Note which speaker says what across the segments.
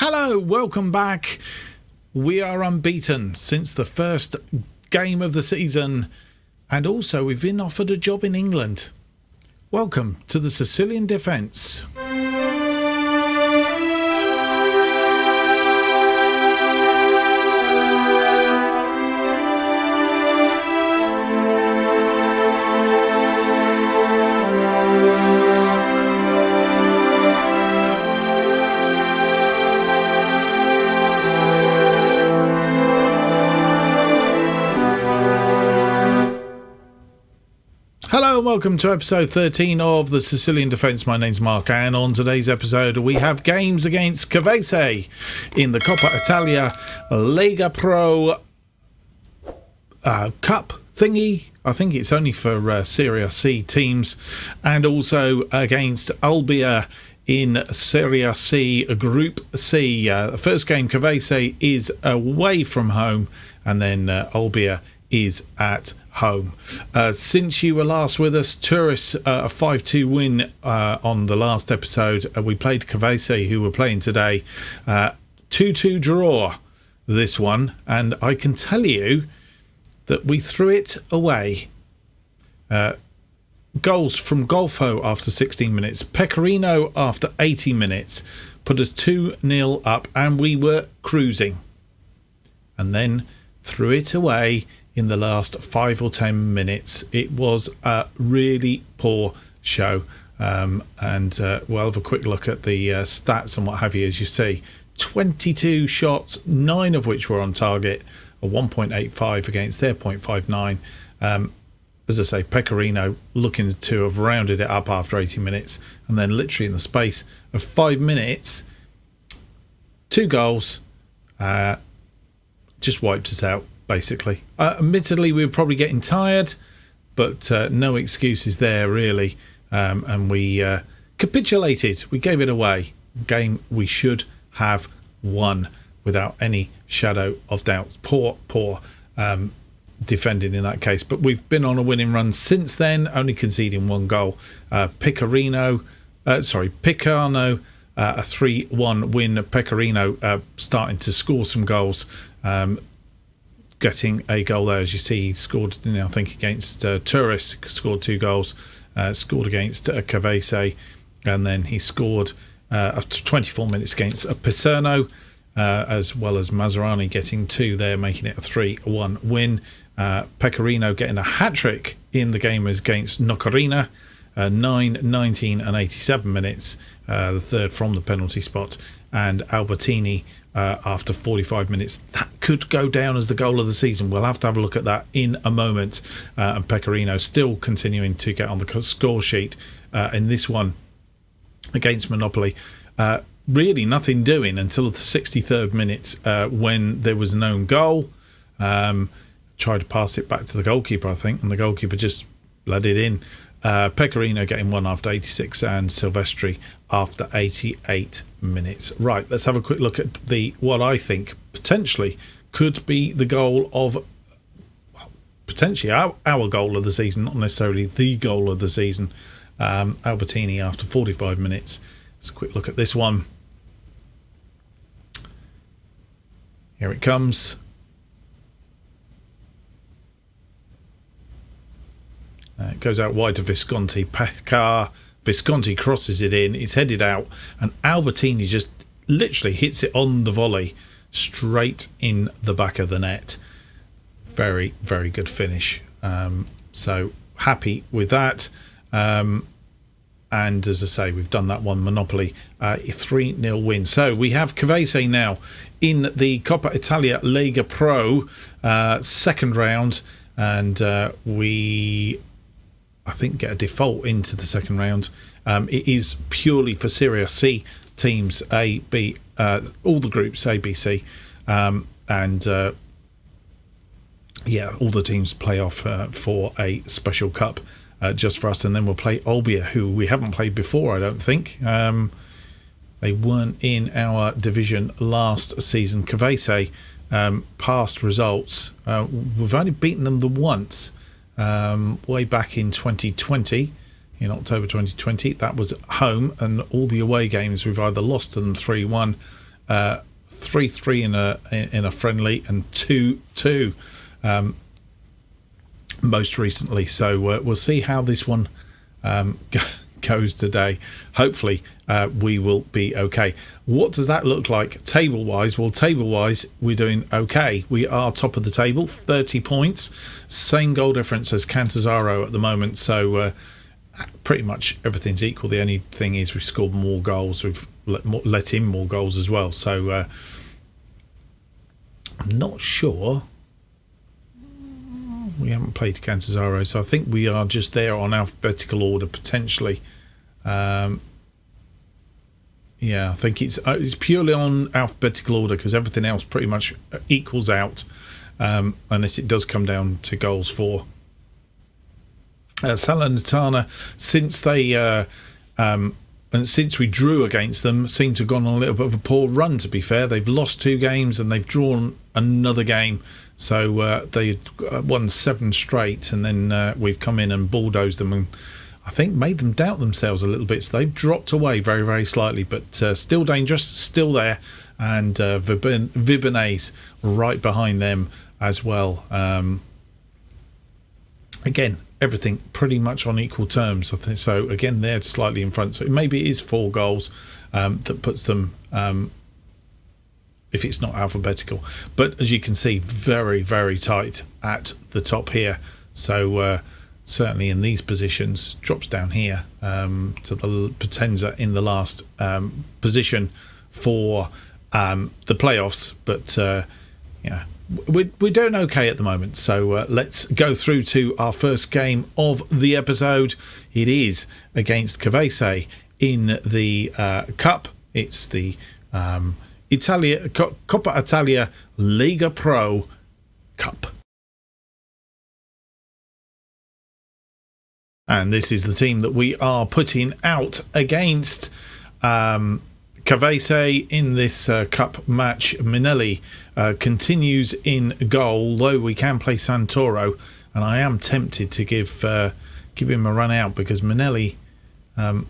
Speaker 1: Hello, welcome back. We are unbeaten since the first game of the season, and also we've been offered a job in England. Welcome to the Sicilian Defence. Hello and welcome to episode 13 of the Sicilian Defence. My name's Mark, and on today's episode we have games against Cavese in the Coppa Italia Lega Pro Cup thingy. I think it's only for Serie C teams, and also against Olbia in Serie C Group C. The first game, Cavese, is away from home, and then Olbia is at home. Since you were last with us, Tourists a 5-2 win on the last episode. We played Cavese, who were playing today. 2-2 draw this one, and I can tell you that we threw it away. Goals from Golfo after 16 minutes, Pecorino after 80 minutes put us 2-0 up, and we were cruising, and then threw it away in the last 5 or 10 minutes. It was a really poor show, and we'll have a quick look at the stats and what have you. As you see, 22 shots, 9 of which were on target, a 1.85 against their 0.59. As I say, Pecorino looking to have rounded it up after 80 minutes, and then literally in the space of 5 minutes, 2 goals, just wiped us out, basically. Admittedly, we were probably getting tired, but no excuses there, really. And we capitulated. We gave it away. Game we should have won without any shadow of doubt. Poor defending in that case. But we've been on a winning run since then, only conceding 1 goal. Picano, a 3-1 win. Pecorino starting to score some goals. Getting a goal there, as you see. He scored, I think, against Tourists, scored 2 goals, scored against Cavese, and then he scored after 24 minutes against Picerno, as well as Maserani getting 2 there, making it a 3-1 win. Pecorino getting a hat-trick in the game against Nocarina, 9, 19 and 87 minutes, the third from the penalty spot, and Albertini after 45 minutes. That could go down as the goal of the season. We'll have to have a look at that in a moment. And Pecorino still continuing to get on the score sheet in this one against Monopoly. Really nothing doing until the 63rd minute when there was an own goal. Tried to pass it back to the goalkeeper, I think, and the goalkeeper just let it in. Pecorino getting 1 after 86 and Silvestri after 88 minutes. Right, let's have a quick look at what I think potentially could be the goal of, well, potentially our goal of the season, not necessarily the goal of the season. Albertini after 45 minutes. Let's a quick look at this one. Here it comes. It goes out wide to Visconti. Visconti crosses it in. It's headed out, and Albertini just literally hits it on the volley straight in the back of the net. Very, very good finish. So happy with that. And as I say, we've done that one. Monopoly, 3-0 win. So we have Cavese now in the Coppa Italia Lega Pro second round, and we, I think, get a default into the second round. It is purely for Serie C teams, A, B, all the groups, A, B, C, and all the teams play off for a special cup just for us, and then we'll play Olbia, who we haven't played before, I don't think. They weren't in our division last season. Cavese, past results, we've only beaten them the once. Way back in 2020, in October 2020. That was at home, and all the away games we've either lost to them 3-1 3-3 in a friendly, and 2-2 most recently. So we'll see how this one goes today. Hopefully we will be okay. What does that look like table wise? Well, table wise, we're doing okay. We are top of the table, 30 points, same goal difference as Catanzaro at the moment. So pretty much everything's equal. The only thing is we've scored more goals, we've let in more goals as well. So I'm not sure. We haven't played Catanzaro, so I think we are just there on alphabetical order potentially. Yeah, I think it's purely on alphabetical order because everything else pretty much equals out, unless it does come down to goals for Salernitana. Since they and since we drew against them, seem to have gone on a little bit of a poor run. To be fair, they've lost 2 games and they've drawn another game. So they won 7 straight, and then we've come in and bulldozed them and I think made them doubt themselves a little bit. So they've dropped away very, very slightly, but still dangerous, still there. And Vibonese right behind them as well. Again, everything pretty much on equal terms. So again, they're slightly in front. So maybe it is 4 goals that puts them, if it's not alphabetical. But as you can see, very, very tight at the top here. So certainly in these positions, drops down here to the Potenza in the last position for the playoffs. But yeah, we're doing okay at the moment. So let's go through to our first game of the episode. It is against Cavese in the Cup. It's the Coppa Italia Lega Pro Cup. And this is the team that we are putting out against Cavese in this cup match. Minelli continues in goal, though we can play Santoro, and I am tempted to give him a run out because Minelli, well,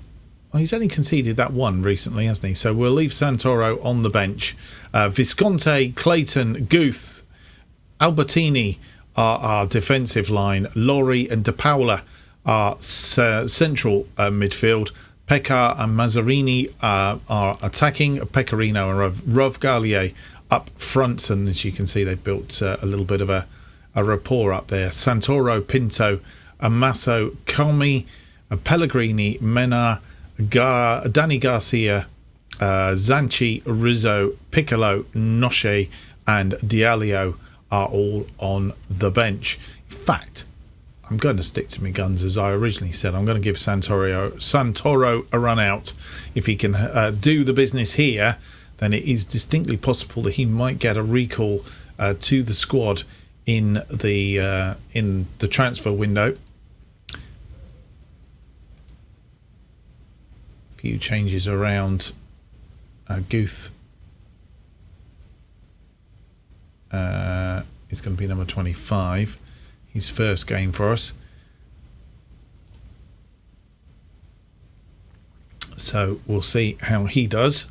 Speaker 1: he's only conceded that one recently, hasn't he? So we'll leave Santoro on the bench. Visconti, Clayton, Guth, Albertini are our defensive line. Lori and De Paula are central midfield. Pekka and Mazzarini are attacking. Pecorino and Rovgalier up front, and as you can see, they've built a little bit of a rapport up there. Santoro, Pinto, Amasso, Comi, Pellegrini, Mena, Danny Garcia, Zanchi, Rizzo, Piccolo, Noche, and Diallo are all on the bench. In fact, I'm going to stick to my guns as I originally said. I'm going to give Santoro a run out. If he can do the business here, then it is distinctly possible that he might get a recall to the squad in the transfer window. A few changes around. Guth is going to be number 25. His first game for us. So we'll see how he does.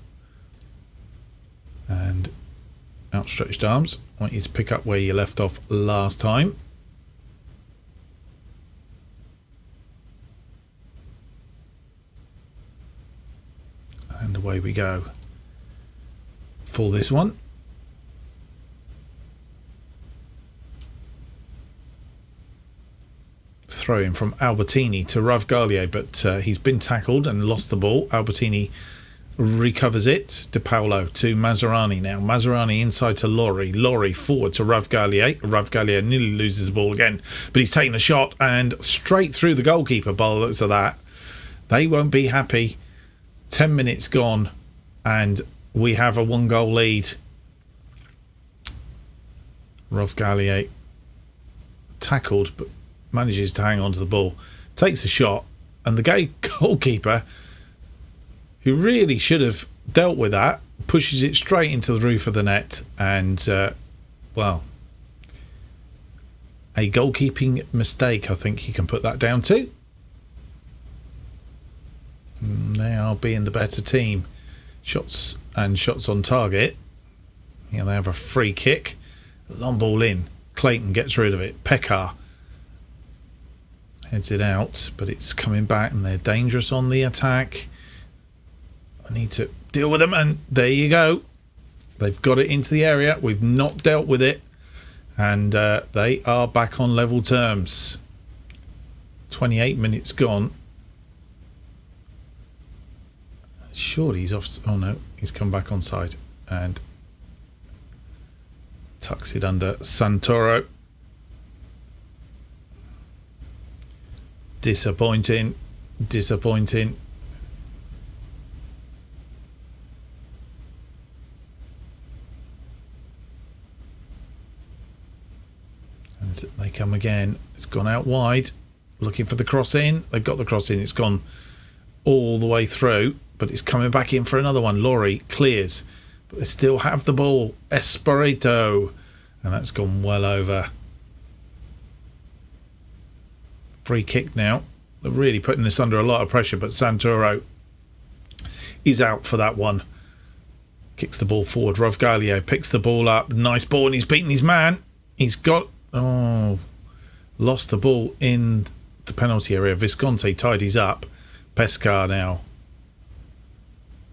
Speaker 1: And outstretched arms. I want you to pick up where you left off last time. And away we go for this one. Throw in from Albertini to Ravgalier, but he's been tackled and lost the ball. Albertini recovers it. De Paolo to Mazzarani now. Mazzarani inside to Lori. Lori forward to Ravgalier. Ravgalier nearly loses the ball again, but he's taken a shot and straight through the goalkeeper by the looks of that. They won't be happy. 10 minutes gone and we have a 1-goal lead. Ravgalier tackled, but manages to hang on to the ball, takes a shot, and the goalkeeper, who really should have dealt with that, pushes it straight into the roof of the net. And, well, a goalkeeping mistake, I think you can put that down to. They are being the better team Shots on target. Here they have a free kick. Long ball in. Clayton gets rid of it. Pekar heads it out, but it's coming back and they're dangerous on the attack. I need to deal with them, and there you go. They've got it into the area. We've not dealt with it, and they are back on level terms. 28 minutes gone. Surely he's off. Oh no, he's come back on side and tucks it under Santoro. Disappointing. And they come again. It's gone out wide. Looking for the cross in. They've got the cross in. It's gone all the way through, but it's coming back in for another one. Laurie clears, but they still have the ball. Espirito, and that's gone well over. Free kick now. They're really putting this under a lot of pressure, but Santoro is out for that one. Kicks the ball forward. Rovgaglio picks the ball up. Nice ball, and he's beaten his man. He's got... lost the ball in the penalty area. Visconti tidies up. Pescar now.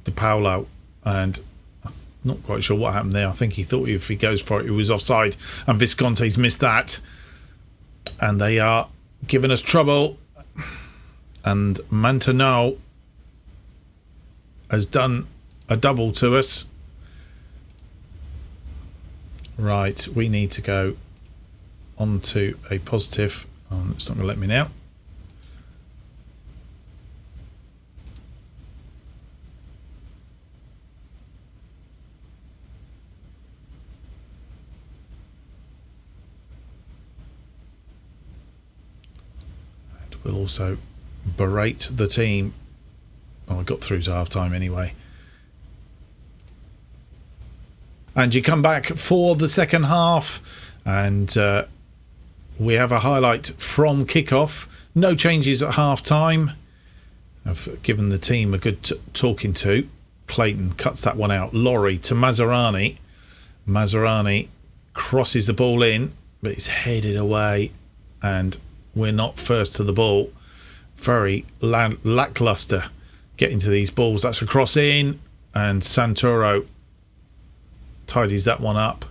Speaker 1: De Paolo, and I'm not quite sure what happened there. I think he thought if he goes for it, he was offside, and Visconti's missed that. And they are giving us trouble. And Mantanao has done a double to us. Right, we need to go on to a positive. It's not going to let me now. And we'll also berate the team. Oh, I got through to half time anyway. And you come back for the second half, and we have a highlight from kickoff. No changes at half time. I've given the team a good talking to. Clayton cuts that one out. Laurie to Maserani. Maserani crosses the ball in, but it's headed away, and we're not first to the ball. Very lackluster getting to these balls. That's a cross in, and Santoro tidies that one up.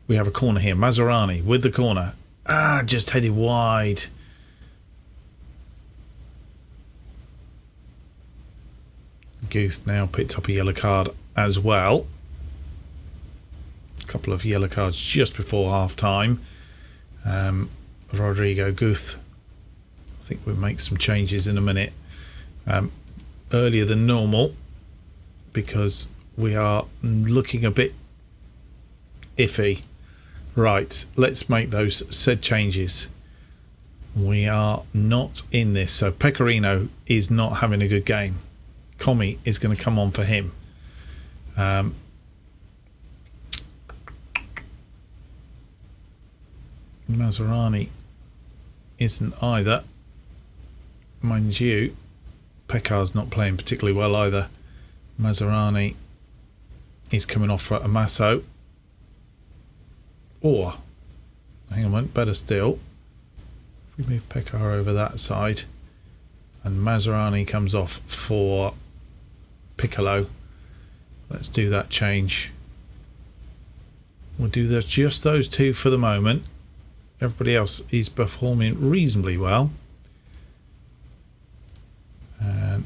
Speaker 1: We have a corner here. Maserani with the corner. Just headed wide. Guth now picked up a yellow card as well. A couple of yellow cards just before half time. Rodrigo Guth, I think we'll make some changes in a minute. Earlier than normal, because we are looking a bit iffy. Right, let's make those said changes. We are not in this, so Pecorino is not having a good game. Comi is going to come on for him. Maserani isn't either. Mind you, Pekar's not playing particularly well either. Maserani is coming off for Amasso. Or, hang on a moment, better still, if we move Pekar over that side and Maserani comes off for Piccolo, let's do that change. We'll do just those two for the moment. Everybody else is performing reasonably well. And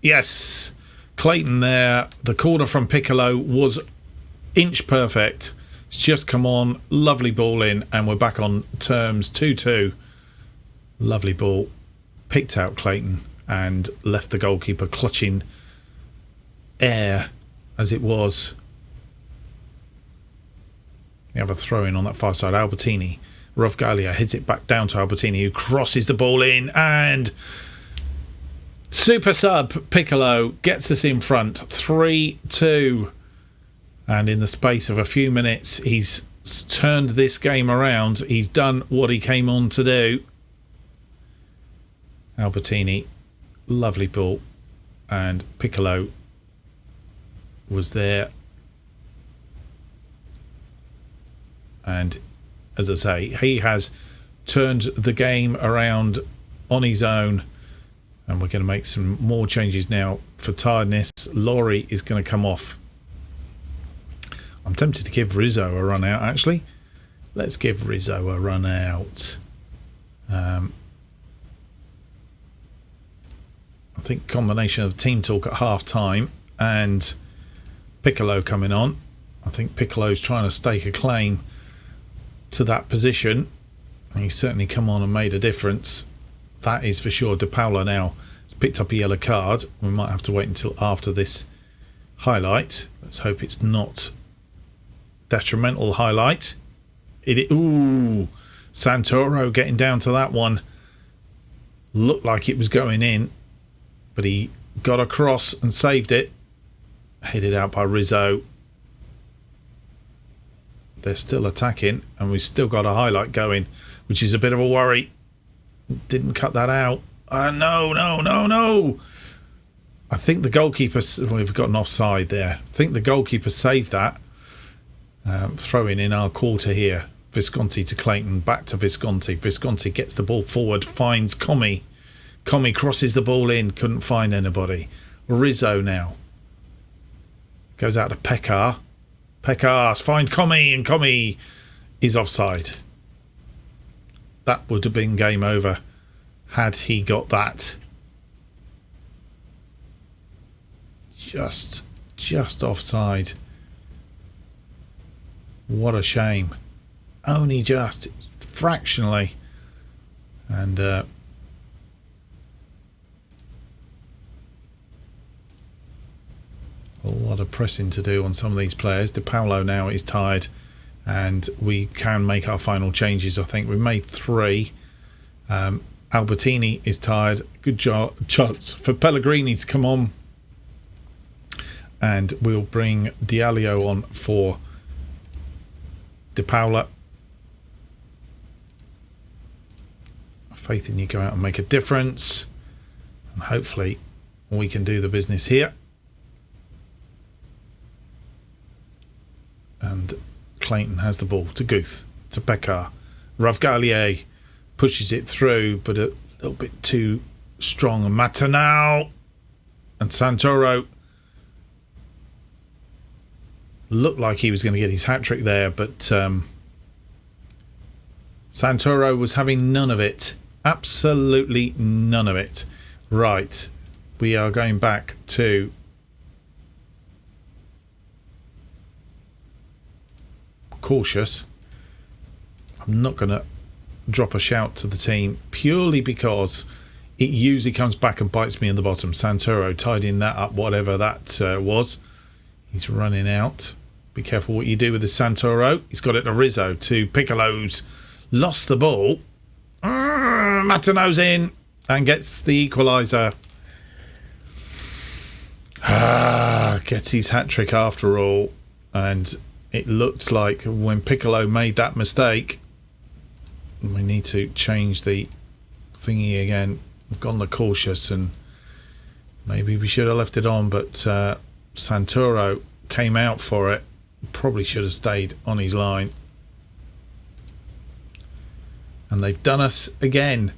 Speaker 1: yes, Clayton there. The corner from Piccolo was inch perfect. It's just come on. Lovely ball in, and we're back on terms. 2-2. Lovely ball. Picked out Clayton and left the goalkeeper clutching air as it was. We have a throw in on that far side. Albertini. Rovgaglio hits it back down to Albertini, who crosses the ball in, and super sub Piccolo gets us in front. 3-2. And in the space of a few minutes, he's turned this game around. He's done what he came on to do. Albertini, lovely ball, and Piccolo was there. And as I say, he has turned the game around on his own. And we're going to make some more changes now for tiredness. Laurie is going to come off. I'm tempted to give Rizzo a run out, actually. Let's give Rizzo a run out. I think combination of team talk at half time and Piccolo coming on. I think Piccolo's trying to stake a claim to that position. And he's certainly come on and made a difference. That is for sure. De Paula now has picked up a yellow card. We might have to wait until after this highlight. Let's hope it's not detrimental highlight. Ooh, Santoro getting down to that one. Looked like it was going in, but he got across and saved it. Headed out by Rizzo. They're still attacking, and we've still got a highlight going, which is a bit of a worry. Didn't cut that out. No. I think the goalkeeper... We've got an offside there. I think the goalkeeper saved that. Throwing in our quarter here. Visconti to Clayton. Back to Visconti. Visconti gets the ball forward. Finds Comi. Comi crosses the ball in. Couldn't find anybody. Rizzo now. Goes out to Pekar. Pekar. Find Comi. And Comi is offside. That would have been game over had he got that. Just offside. What a shame. Only just fractionally. And a lot of pressing to do on some of these players. De Paolo now is tired. And we can make our final changes. I think we've made 3. Albertini is tired. Good chance for Pellegrini to come on. And we'll bring Diallo on for De Paula. Faith in you go out and make a difference. And hopefully we can do the business here. And Clayton has the ball to Guth, to Pekar. Ravgalier pushes it through, but a little bit too strong. And Matanao and Santoro looked like he was going to get his hat-trick there, but Santoro was having none of it. Absolutely none of it. Right, we are going back to cautious. I'm not going to drop a shout to the team purely because it usually comes back and bites me in the bottom. Santoro tidying that up, whatever that was. He's running out. Be careful what you do with the Santoro. He's got it to Rizzo, to Piccolo's. Lost the ball. Matano's in and gets the equaliser. Gets his hat-trick after all. And it looked like when Piccolo made that mistake, we need to change the thingy again. We've gone the cautious, and maybe we should have left it on, but Santoro came out for it. Probably should have stayed on his line. And they've done us again.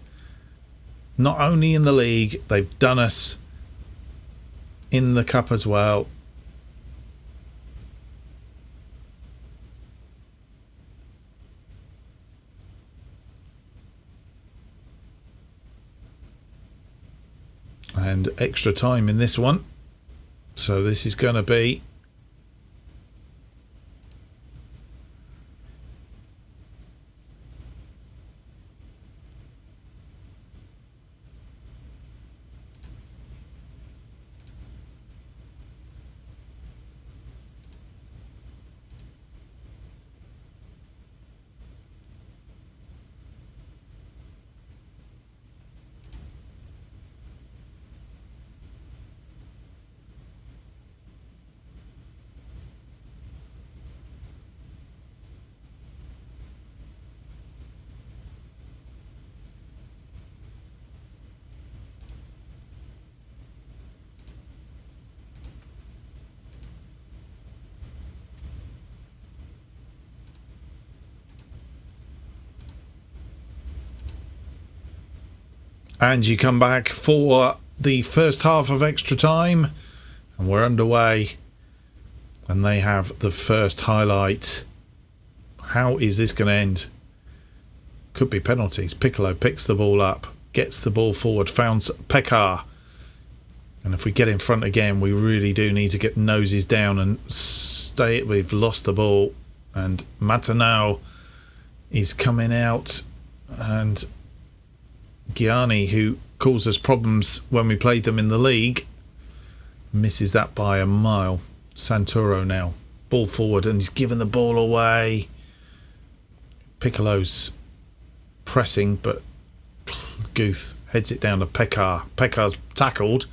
Speaker 1: Not only in the league, they've done us in the cup as well. And extra time in this one. So this is going to be And you come back for the first half of extra time, and we're underway. And they have the first highlight. How is this going to end? Could be penalties. Piccolo picks the ball up, gets the ball forward, found Pekar. And if we get in front again, we really do need to get noses down and stay. We've lost the ball, and Matanao is coming out, and Gianni, who caused us problems when we played them in the league, misses that by a mile. Santoro now, ball forward, and he's given the ball away. Piccolo's pressing, but Guth heads it down to Pekar. Pekar's tackled,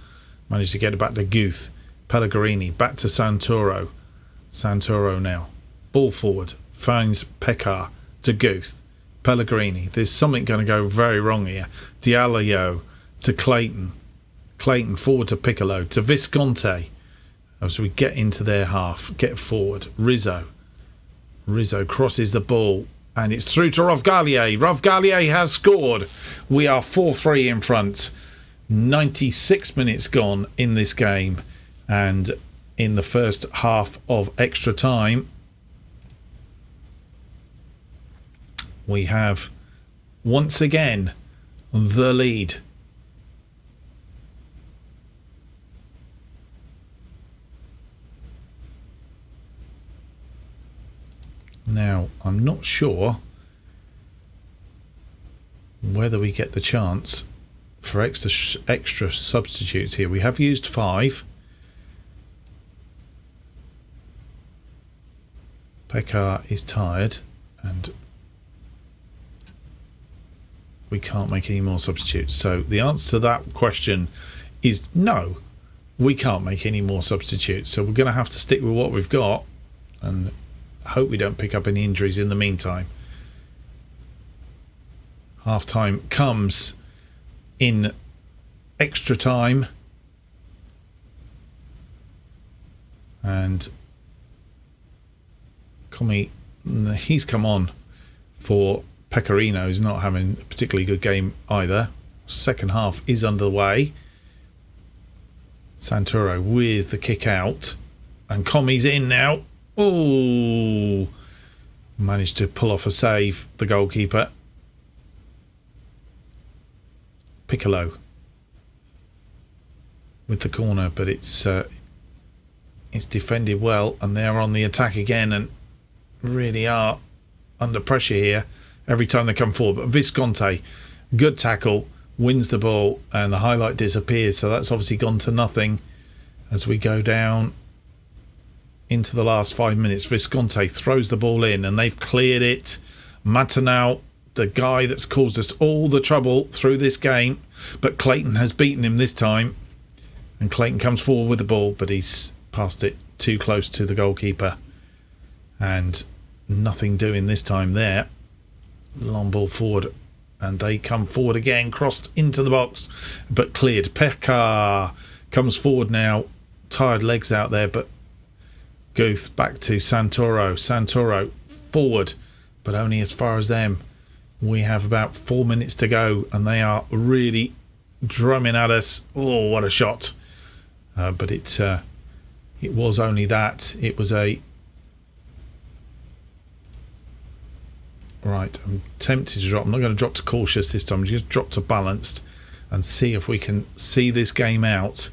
Speaker 1: managed to get it back to Guth. Pellegrini back to Santoro. Santoro now, ball forward, finds Pekar to Guth. Pellegrini, there's something going to go very wrong here. Diallo to Clayton. Clayton forward to Piccolo, to Visconti. As we get into their half, get forward. Rizzo crosses the ball, and it's through to Rovgalier. Rovgalier has scored. We are 4-3 in front. 96 minutes gone in this game, and in the first half of extra time, we have once again the lead. Now, I'm not sure whether we get the chance for extra substitutes here. We have used 5. Pekar is tired, and we can't make any more substitutes. So the answer to that question is no, we can't make any more substitutes. So we're going to have to stick with what we've got and hope we don't pick up any injuries in the meantime. Half time comes in extra time, and Comi, he's come on for Pecorino. He's not having a particularly good game either. Second half is underway. Santoro with the kick out, and Comi's in now. Oh, managed to pull off a save, the goalkeeper. Piccolo with the corner, but it's defended well, and they're on the attack again and really are under pressure here every time they come forward. But Visconti, good tackle, wins the ball, and the highlight disappears, so that's obviously gone to nothing as we go down into the last 5 minutes. Visconti throws the ball in, and they've cleared it. Matanao, the guy that's caused us all the trouble through this game, but Clayton has beaten him this time, and Clayton comes forward with the ball, but he's passed it too close to the goalkeeper, and nothing doing this time there. Long ball forward, and they come forward again, crossed into the box, but cleared. Pekar comes forward now, tired legs out there, but Guth back to Santoro. Santoro forward, but only as far as them. We have about 4 minutes to go, and they are really drumming at us. Oh, what a shot! But it was only that. It was a... Right, I'm tempted to drop. I'm not going to drop to cautious this time. Just drop to balanced and see if we can see this game out.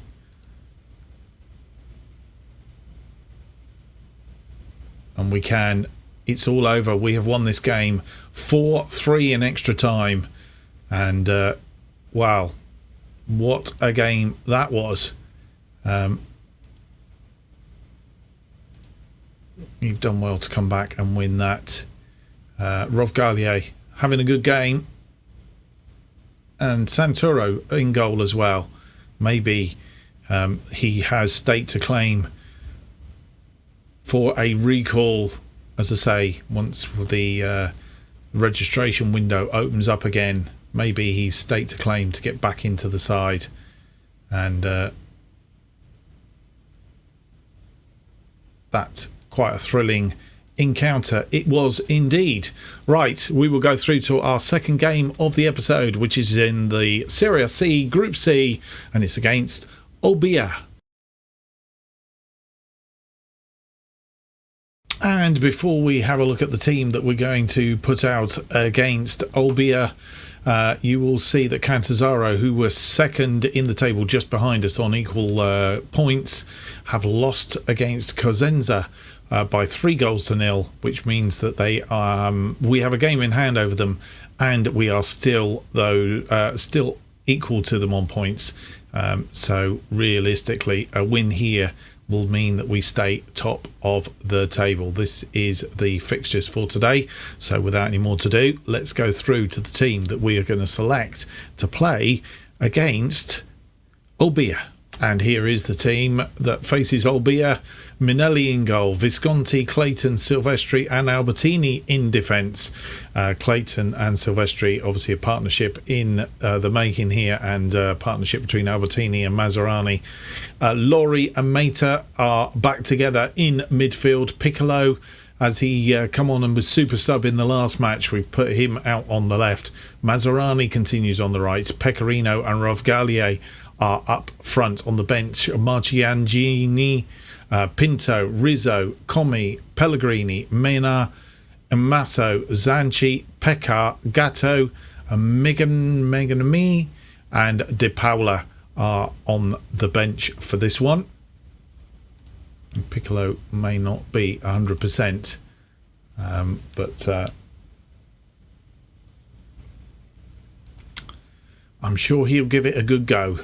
Speaker 1: And we can. It's all over. We have won this game 4-3 in extra time. And wow, what a game that was. You've done well to come back and win that. Rovgalier having a good game, and Santoro in goal as well. Maybe he has stake to claim for a recall, as I say, once the registration window opens up again. Maybe he's stake to claim to get back into the side, and that quite a thrilling encounter it was indeed. Right, we will go through to our second game of the episode, which is in the Serie C, Group C, and it's against Olbia. And before we have a look at the team that we're going to put out against Olbia, you will see that Cantazaro, who were second in the table just behind us on equal points, have lost against Cosenza by 3-0, which means that we have a game in hand over them, and we are still equal to them on points. So realistically, a win here will mean that we stay top of the table. This is the fixtures for today. So without any more to do, let's go through to the team that we are going to select to play against Olbia. And here is the team that faces Olbia. Minelli in goal, Visconti, Clayton, Silvestri and Albertini in defence. Clayton and Silvestri, obviously a partnership in the making here, and a partnership between Albertini and Mazzarani. Lori and Mata are back together in midfield. Piccolo, as he come on and was super sub in the last match, we've put him out on the left. Mazzarani continues on the right. Pecorino and Rovgalie are up front on the bench. Marciangini, Pinto, Rizzo, Comi, Pellegrini, Mena, Masso, Zanchi, Pekka, Gatto, Meganami and De Paula are on the bench for this one. Piccolo may not be 100%, but I'm sure he'll give it a good go.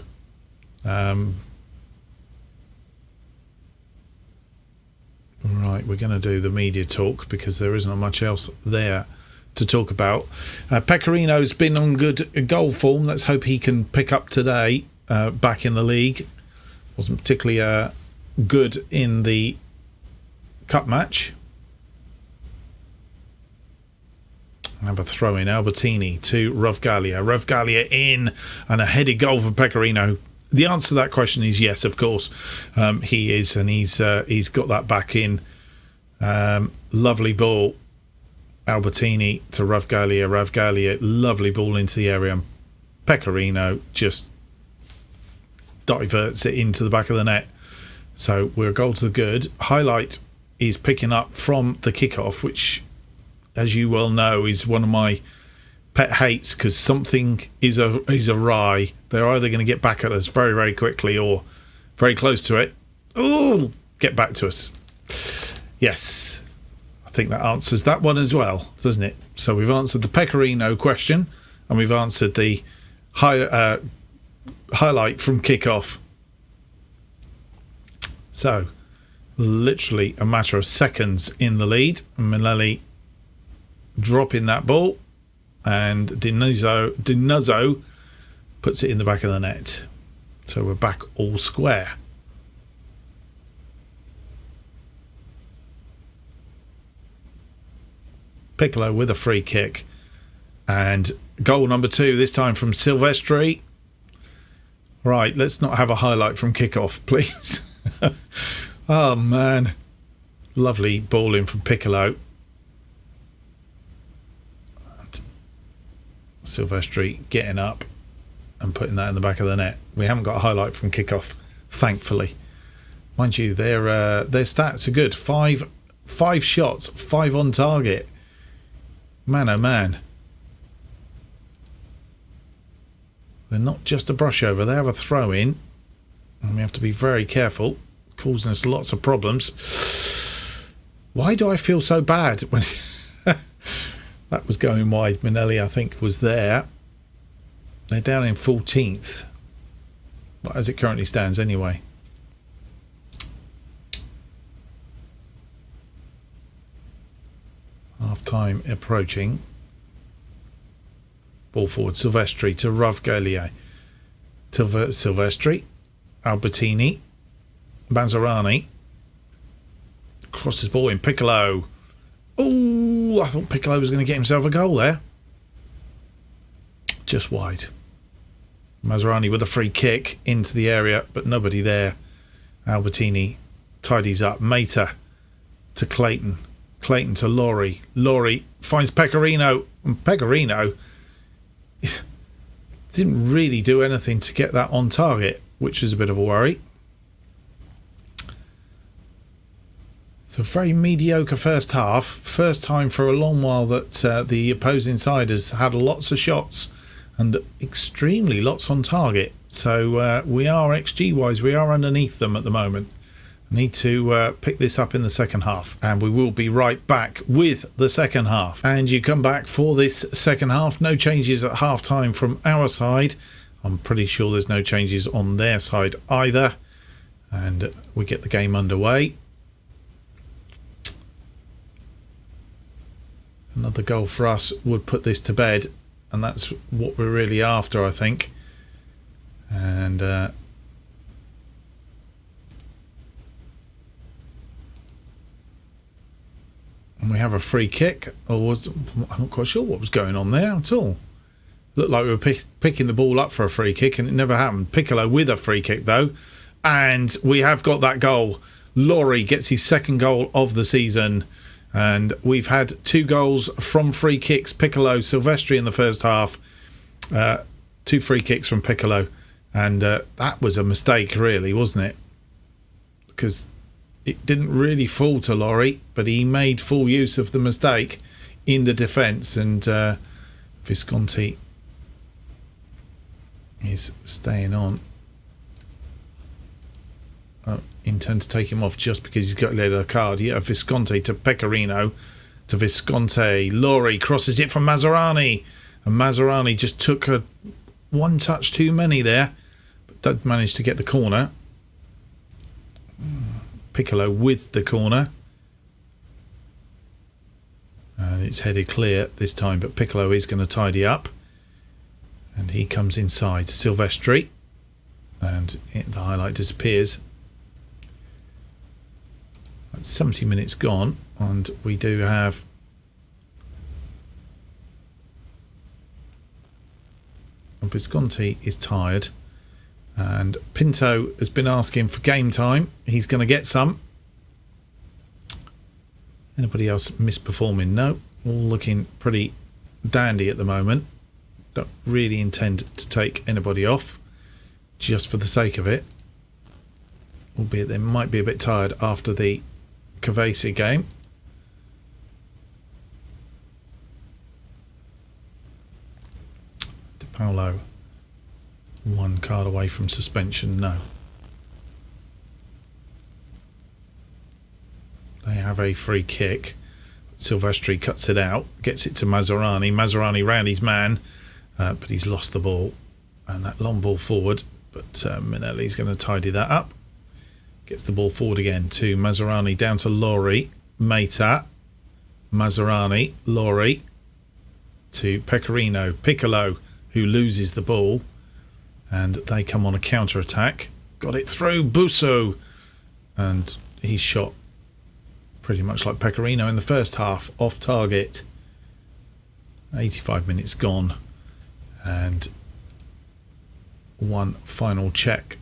Speaker 1: Right, we're going to do the media talk because there isn't much else there to talk about. Pecorino's been on good goal form. Let's hope he can pick up today back in the league. Wasn't particularly good in the cup match. Have a throw in. Albertini to Rovgalia. Rovgalia in, and a headed goal for Pecorino. The answer to that question is yes, of course. He is, and he's got that back in. Lovely ball. Albertini to Rovgalia. Rovgalia, lovely ball into the area. And Pecorino just diverts it into the back of the net. So we're a goal to the good. Highlight is picking up from the kickoff, which, as you well know, is one of my pet hates, because something is awry. They're either going to get back at us very, very quickly or very close to it. Oh, get back to us. Yes, I think that answers that one as well, doesn't it? So we've answered the Pecorino question, and we've answered the highlight from kickoff. So literally a matter of seconds in the lead. Minelli dropping that ball, and Dinuzzo puts it in the back of the net. So we're back all square. Piccolo with a free kick, and goal number 2, this time from Silvestri. Right, let's not have a highlight from kickoff, please. Oh man, lovely ball in from Piccolo. Silvestri getting up and putting that in the back of the net. We haven't got a highlight from kickoff, thankfully. Mind you, their stats are good. Five shots, 5 on target. Man, oh man. They're not just a brush over. They have a throw in, and we have to be very careful, causing us lots of problems. Why do I feel so bad when that was going wide? Minelli, I think, was there. They're down in 14th, but as it currently stands anyway. Half time approaching. Ball forward, Silvestri to Rovgalia. To Silvestri. Albertini. Mazzarani. Crosses ball in. Piccolo. Oh, I thought Piccolo was going to get himself a goal there. Just wide. Mazzarani with a free kick into the area, but nobody there. Albertini tidies up. Mata to Clayton. Clayton to Laurie. Laurie finds Pecorino. And Pecorino didn't really do anything to get that on target, which is a bit of a worry. So very mediocre first half. First time for a long while that the opposing side has had lots of shots and extremely lots on target. So we are XG-wise, we are underneath them at the moment. Need to pick this up in the second half, and we will be right back with the second half. And you come back for this second half. No changes at half time from our side. I'm pretty sure there's no changes on their side either. And we get the game underway. Another goal for us would put this to bed, and that's what we're really after, I think. And we have a free kick. I'm not quite sure what was going on there at all. Looked like we were picking the ball up for a free kick, and it never happened. Piccolo with a free kick though, and we have got that goal. Laurie gets his second goal of the season. And we've had 2 goals from free kicks. Piccolo, Silvestri in the first half. 2 free kicks from Piccolo. And that was a mistake, really, wasn't it? Because it didn't really fall to Laurie, but he made full use of the mistake in the defence. And Visconti is staying on. Intend to take him off just because he's got a yellow card. Yeah, Visconti to Pecorino to Visconti. Laurie crosses it from Maserani, and Maserani just took a one touch too many there, but did manage to get the corner. Piccolo with the corner, and it's headed clear this time, but Piccolo is going to tidy up, and he comes inside. Silvestri, and the highlight disappears. 70 minutes gone, and we do have Visconti is tired, and Pinto has been asking for game time. He's going to get some. Anybody else misperforming? No, all looking pretty dandy at the moment. Don't really intend to take anybody off just for the sake of it, albeit they might be a bit tired after the Cavese game. De Paolo, 1 card away from suspension. No, they have a free kick. Silvestri cuts it out, gets it to Maserani. Maserani round his man, but he's lost the ball, and that long ball forward, but Minelli's going to tidy that up. Gets the ball forward again to Maserani, down to Laurie. Meta, Maserani, Laurie to Pecorino. Piccolo, who loses the ball, and they come on a counter-attack. Got it through Busso, and he's shot pretty much like Pecorino in the first half, off target. 85 minutes gone, and one final check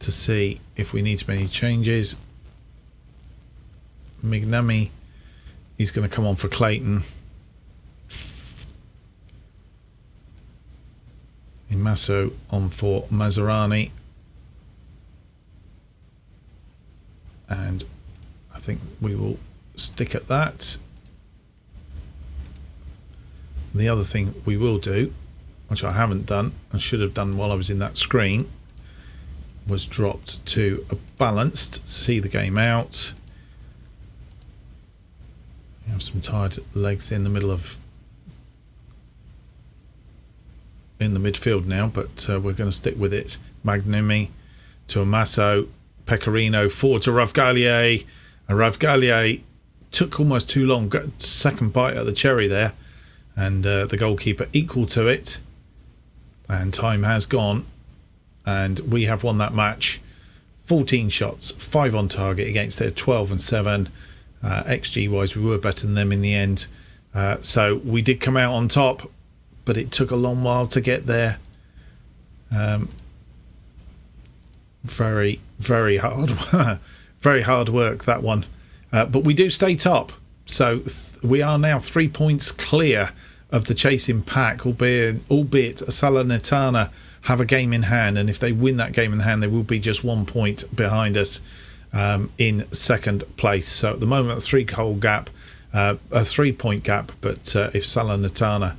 Speaker 1: to see if we need to make any changes. Mignami is going to come on for Clayton. Imasso on for Maserani. And I think we will stick at that. The other thing we will do, which I haven't done and should have done while I was in that screen, was dropped to a balanced to see the game out. We have some tired legs in the middle of in the midfield now, but we're going to stick with it. Magnimi to Amasso, Pecorino forward to Ravgalier, and Ravgalier took almost too long, got second bite at the cherry there, and the goalkeeper equal to it, and time has gone, and we have won that match. 14 shots, 5 on target against their 12 and 7. XG wise, we were better than them in the end, so we did come out on top, but it took a long while to get there. Very hard very hard work, that one, but we do stay top, So we are now 3 points clear of the chasing pack, albeit Salernitana have a game in hand, and if they win that game in hand, they will be just 1 point behind us in second place. So at the moment, a 3-point gap, but if Salernitana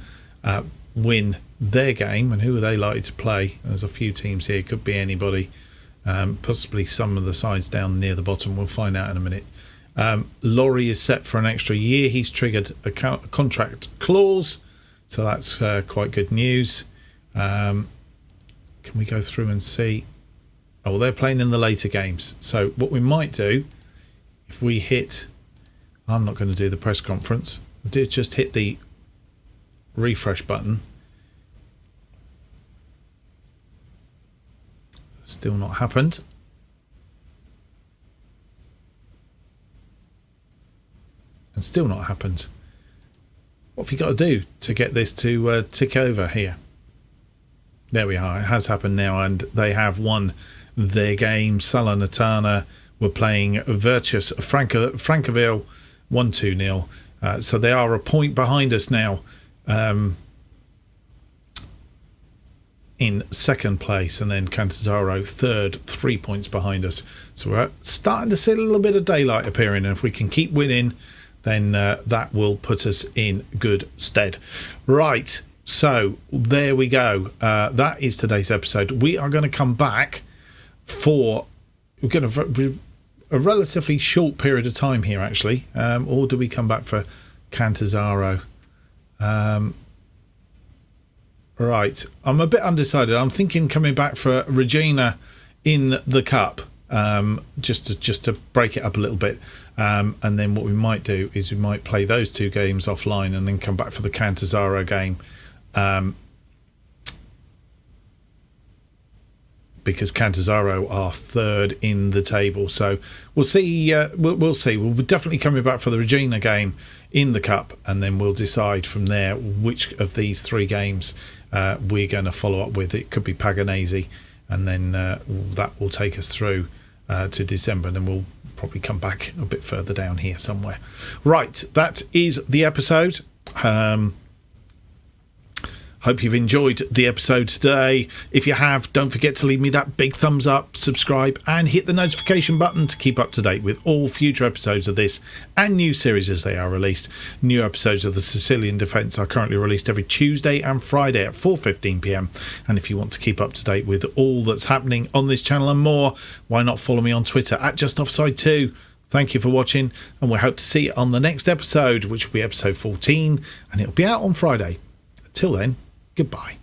Speaker 1: win their game, and who are they likely to play? There's a few teams here, could be anybody, possibly some of the sides down near the bottom. We'll find out in a minute. Laurie is set for an extra year. He's triggered a contract clause, so that's quite good news. Can we go through and see? Oh, well, they're playing in the later games. So what we might do, if we hit, I'm not going to do the press conference, just hit the refresh button. Still not happened. And still not happened. What have you got to do to get this to tick over here? There we are. It has happened now, and they have won their game. Salernitana were playing Virtus Francaville 1-2-0. So they are a point behind us now in second place, and then Catanzaro third, 3 points behind us. So we're starting to see a little bit of daylight appearing, and if we can keep winning, then that will put us in good stead. Right, so there we go. That is today's episode. We are going to come back for a relatively short period of time here, actually. Or do we come back for Catanzaro? Right, I'm a bit undecided. I'm thinking coming back for Regina in the Cup. Just to break it up a little bit, and then what we might do is we might play those two games offline and then come back for the Catanzaro game, because Catanzaro are third in the table. So we'll see. We'll see. We'll be definitely coming back for the Regina game in the Cup, and then we'll decide from there which of these three games we're going to follow up with. It could be Paganese, and then that will take us through to December, and then we'll probably come back a bit further down here somewhere. Right, that is the episode. Hope you've enjoyed the episode today. If you have, don't forget to leave me that big thumbs up, subscribe, and hit the notification button to keep up to date with all future episodes of this and new series as they are released. New episodes of the Sicilian Defence are currently released every Tuesday and Friday at 4:15 p.m. And if you want to keep up to date with all that's happening on this channel and more, why not follow me on Twitter at JustOffside2. Thank you for watching, and we hope to see you on the next episode, which will be episode 14, and it'll be out on Friday. Until then, goodbye.